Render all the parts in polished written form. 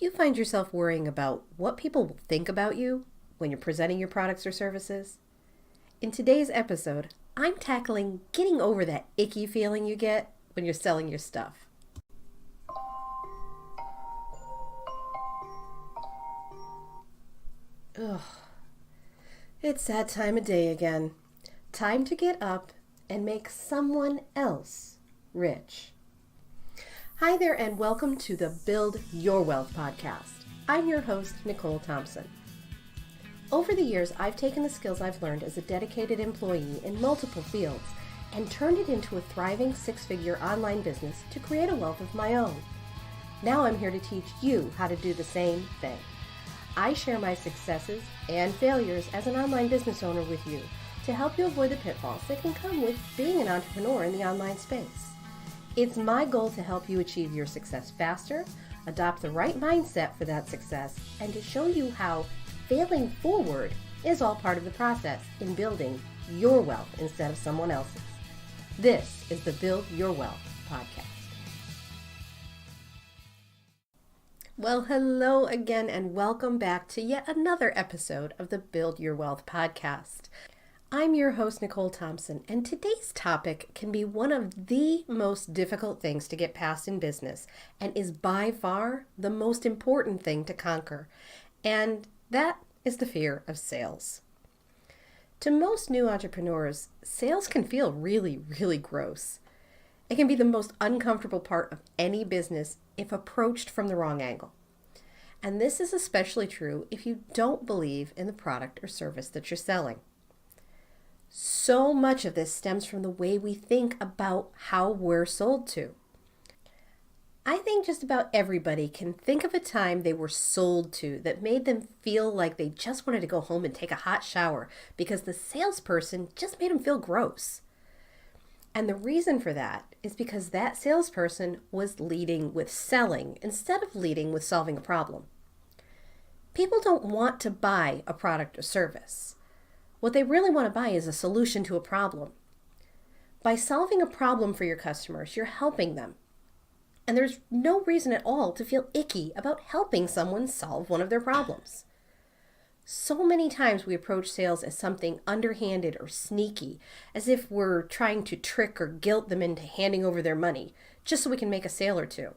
Do you find yourself worrying about what people will think about you when you're presenting your products or services? In today's episode, I'm tackling getting over that icky feeling you get when you're selling your stuff. Ugh, it's that time of day again. Time to get up and make someone else rich. Hi there and welcome to the Build Your Wealth podcast. I'm your host, Nicole Thompson. Over the years, I've taken the skills I've learned as a dedicated employee in multiple fields and turned it into a thriving six-figure online business to create a wealth of my own. Now I'm here to teach you how to do the same thing. I share my successes and failures as an online business owner with you to help you avoid the pitfalls that can come with being an entrepreneur in the online space. It's my goal to help you achieve your success faster, adopt the right mindset for that success, and to show you how failing forward is all part of the process in building your wealth instead of someone else's. This is the Build Your Wealth podcast. Well, hello again and welcome back to yet another episode of the Build Your Wealth podcast. I'm your host, Nicole Thompson, and today's topic can be one of the most difficult things to get past in business and is by far the most important thing to conquer, and that is the fear of sales. To most new entrepreneurs, sales can feel really gross. It can be the most uncomfortable part of any business if approached from the wrong angle. And this is especially true if you don't believe in the product or service that you're selling. So much of this stems from the way we think about how we're sold to. I think just about everybody can think of a time they were sold to that made them feel like they just wanted to go home and take a hot shower because the salesperson just made them feel gross. And the reason for that is because that salesperson was leading with selling instead of leading with solving a problem. People don't want to buy a product or service. What they really want to buy is a solution to a problem. By solving a problem for your customers, you're helping them. And there's no reason at all to feel icky about helping someone solve one of their problems. So many times we approach sales as something underhanded or sneaky, as if we're trying to trick or guilt them into handing over their money, just so we can make a sale or two.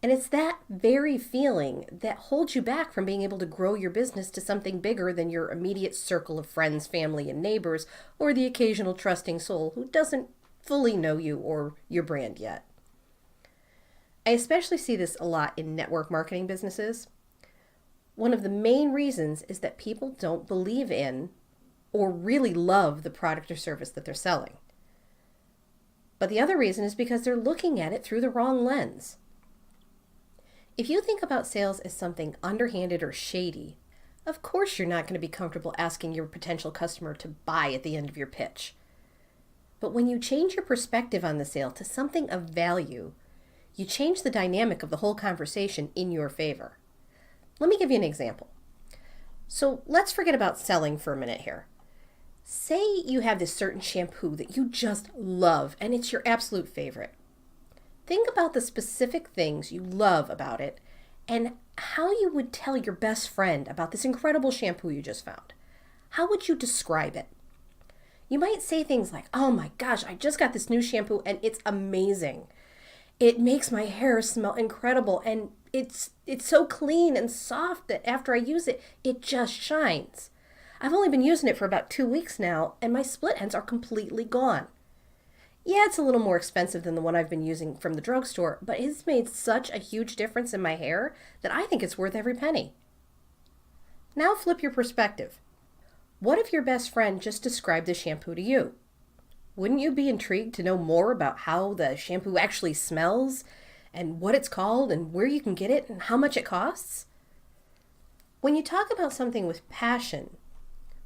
And it's that very feeling that holds you back from being able to grow your business to something bigger than your immediate circle of friends, family, and neighbors, or the occasional trusting soul who doesn't fully know you or your brand yet. I especially see this a lot in network marketing businesses. One of the main reasons is that people don't believe in or really love the product or service that they're selling. But the other reason is because they're looking at it through the wrong lens. If you think about sales as something underhanded or shady, of course you're not going to be comfortable asking your potential customer to buy at the end of your pitch. But when you change your perspective on the sale to something of value, you change the dynamic of the whole conversation in your favor. Let me give you an example. So let's forget about selling for a minute here. Say you have this certain shampoo that you just love and it's your absolute favorite. Think about the specific things you love about it and how you would tell your best friend about this incredible shampoo you just found. How would you describe it? You might say things like, "Oh my gosh, I just got this new shampoo and it's amazing. It makes my hair smell incredible and it's so clean and soft that after I use it, it just shines. I've only been using it for about 2 weeks now and my split ends are completely gone. Yeah, it's a little more expensive than the one I've been using from the drugstore, but it's made such a huge difference in my hair that I think it's worth every penny." Now flip your perspective. What if your best friend just described the shampoo to you? Wouldn't you be intrigued to know more about how the shampoo actually smells and what it's called and where you can get it and how much it costs? When you talk about something with passion,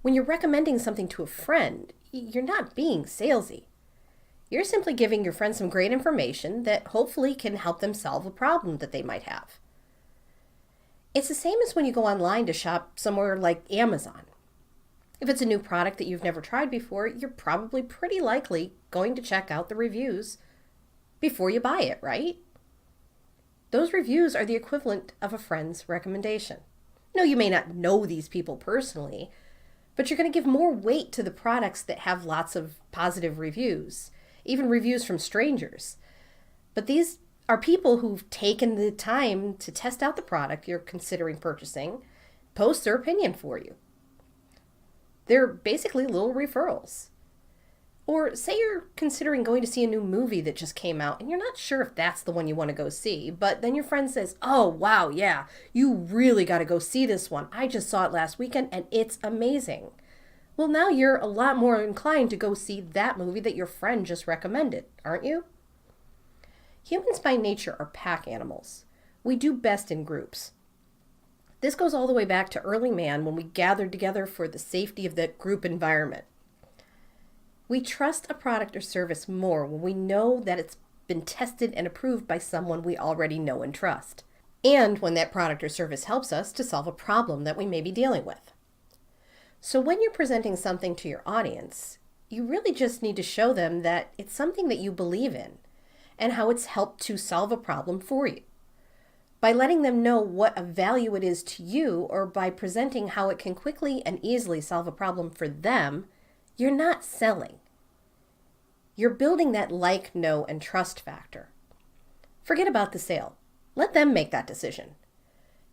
when you're recommending something to a friend, you're not being salesy. You're simply giving your friend some great information that hopefully can help them solve a problem that they might have. It's the same as when you go online to shop somewhere like Amazon. If it's a new product that you've never tried before, you're probably pretty likely going to check out the reviews before you buy it, right? Those reviews are the equivalent of a friend's recommendation. No, you may not know these people personally, but you're going to give more weight to the products that have lots of positive reviews, even reviews from strangers. But these are people who've taken the time to test out the product you're considering purchasing, post their opinion for you. They're basically little referrals. Or say you're considering going to see a new movie that just came out and you're not sure if that's the one you want to go see, but then your friend says, "Oh, wow, yeah, you really got to go see this one. I just saw it last weekend and it's amazing." Well, now you're a lot more inclined to go see that movie that your friend just recommended, aren't you? Humans by nature are pack animals. We do best in groups. This goes all the way back to early man when we gathered together for the safety of the group environment. We trust a product or service more when we know that it's been tested and approved by someone we already know and trust, and when that product or service helps us to solve a problem that we may be dealing with. So when you're presenting something to your audience, you really just need to show them that it's something that you believe in and how it's helped to solve a problem for you. By letting them know what a value it is to you, or by presenting how it can quickly and easily solve a problem for them, you're not selling. You're building that like, know, and trust factor. Forget about the sale. Let them make that decision.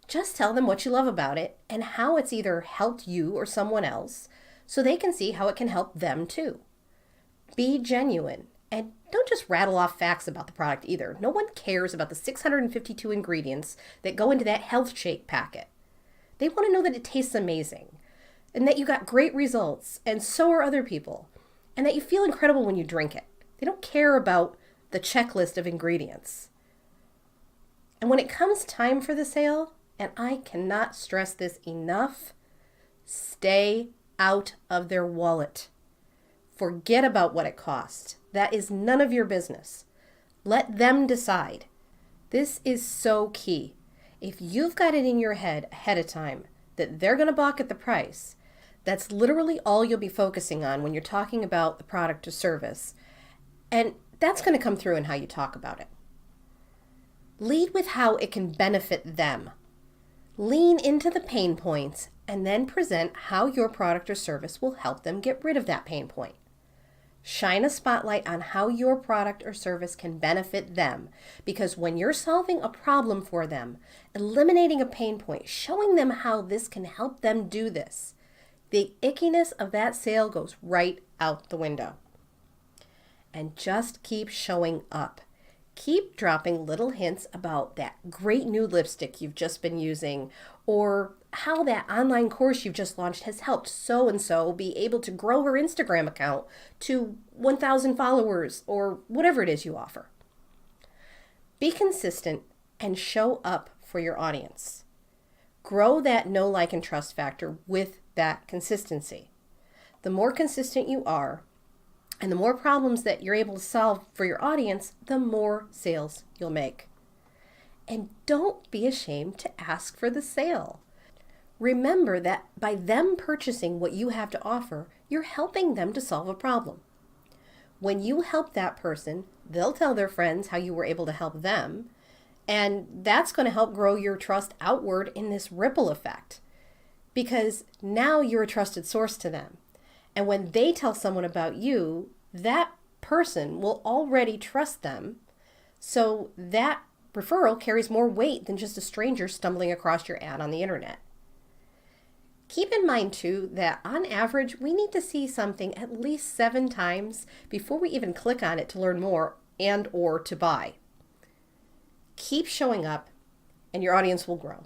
Just tell them what you love about it and how it's either helped you or someone else so they can see how it can help them too. Be genuine and don't just rattle off facts about the product either. No one cares about the 652 ingredients that go into that health shake packet. They want to know that it tastes amazing and that you got great results, and so are other people, and that you feel incredible when you drink it. They don't care about the checklist of ingredients. And when it comes time for the sale, and I cannot stress this enough, stay out of their wallet. Forget about what it costs. That is none of your business. Let them decide. This is so key. If you've got it in your head ahead of time that they're going to balk at the price, that's literally all you'll be focusing on when you're talking about the product or service. And that's going to come through in how you talk about it. Lead with how it can benefit them. Lean into the pain points and then present how your product or service will help them get rid of that pain point. Shine a spotlight on how your product or service can benefit them, because when you're solving a problem for them, eliminating a pain point, showing them how this can help them do this, the ickiness of that sale goes right out the window. And just keep showing up. Keep dropping little hints about that great new lipstick you've just been using, or how that online course you've just launched has helped so-and-so be able to grow her Instagram account to 1,000 followers, or whatever it is you offer. Be consistent and show up for your audience. Grow that know, like, and trust factor with that consistency. The more consistent you are, and the more problems that you're able to solve for your audience, the more sales you'll make. And don't be ashamed to ask for the sale. Remember that by them purchasing what you have to offer, you're helping them to solve a problem. When you help that person, they'll tell their friends how you were able to help them, and that's going to help grow your trust outward in this ripple effect, because now you're a trusted source to them. And when they tell someone about you, that person will already trust them. So that referral carries more weight than just a stranger stumbling across your ad on the internet. Keep in mind too that on average, we need to see something at least 7 times before we even click on it to learn more and or to buy. Keep showing up and your audience will grow.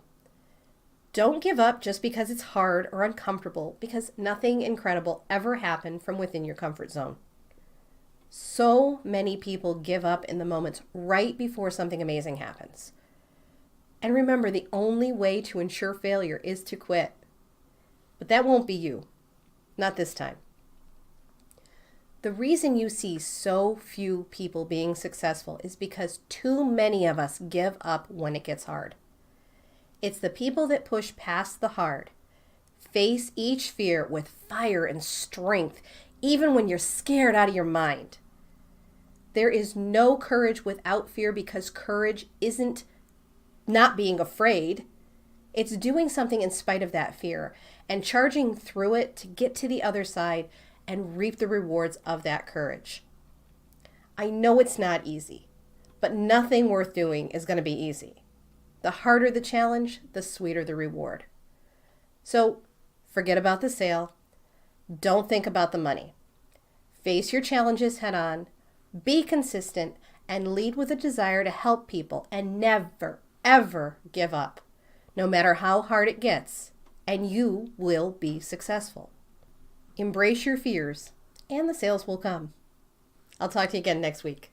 Don't give up just because it's hard or uncomfortable, because nothing incredible ever happened from within your comfort zone. So many people give up in the moments right before something amazing happens. And remember, the only way to ensure failure is to quit. But that won't be you. Not this time. The reason you see so few people being successful is because too many of us give up when it gets hard. It's the people that push past the hard, face each fear with fire and strength, even when you're scared out of your mind. There is no courage without fear, because courage isn't not being afraid. It's doing something in spite of that fear and charging through it to get to the other side and reap the rewards of that courage. I know it's not easy, but nothing worth doing is going to be easy. The harder the challenge, the sweeter the reward. So forget about the sale. Don't think about the money. Face your challenges head on, be consistent, and lead with a desire to help people and never, ever give up, no matter how hard it gets, and you will be successful. Embrace your fears, and the sales will come. I'll talk to you again next week.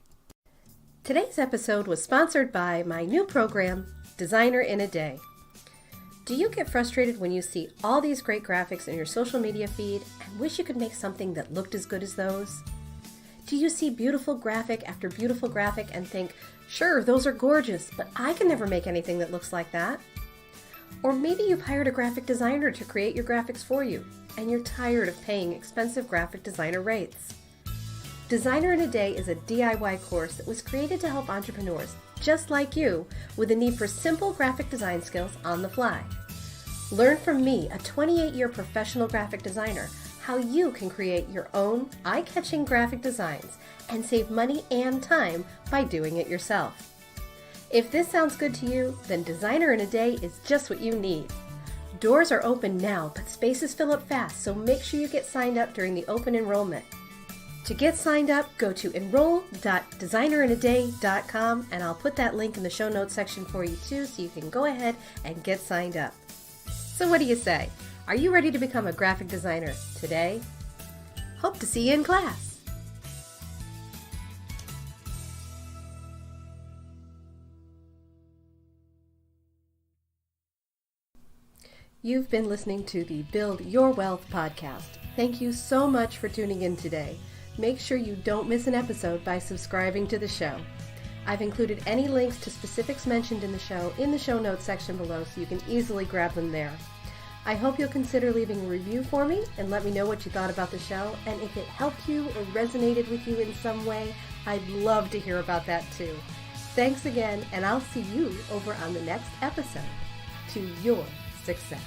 Today's episode was sponsored by my new program, Designer in a Day. Do you get frustrated when you see all these great graphics in your social media feed and wish you could make something that looked as good as those? Do you see beautiful graphic after beautiful graphic and think, sure, those are gorgeous, but I can never make anything that looks like that? Or maybe you've hired a graphic designer to create your graphics for you, and you're tired of paying expensive graphic designer rates. Designer in a Day is a DIY course that was created to help entrepreneurs, just like you, with a need for simple graphic design skills on the fly. Learn from me, a 28-year professional graphic designer, how you can create your own eye-catching graphic designs and save money and time by doing it yourself. If this sounds good to you, then Designer in a Day is just what you need. Doors are open now, but spaces fill up fast, so make sure you get signed up during the open enrollment. To get signed up, go to enroll.designerinadaday.com, and I'll put that link in the show notes section for you too, so you can go ahead and get signed up. So what do you say? Are you ready to become a graphic designer today? Hope to see you in class. You've been listening to the Build Your Wealth podcast. Thank you so much for tuning in today. Make sure you don't miss an episode by subscribing to the show. I've included any links to specifics mentioned in the show notes section below, so you can easily grab them there. I hope you'll consider leaving a review for me and let me know what you thought about the show, and if it helped you or resonated with you in some way, I'd love to hear about that too. Thanks again, and I'll see you over on the next episode. To your success.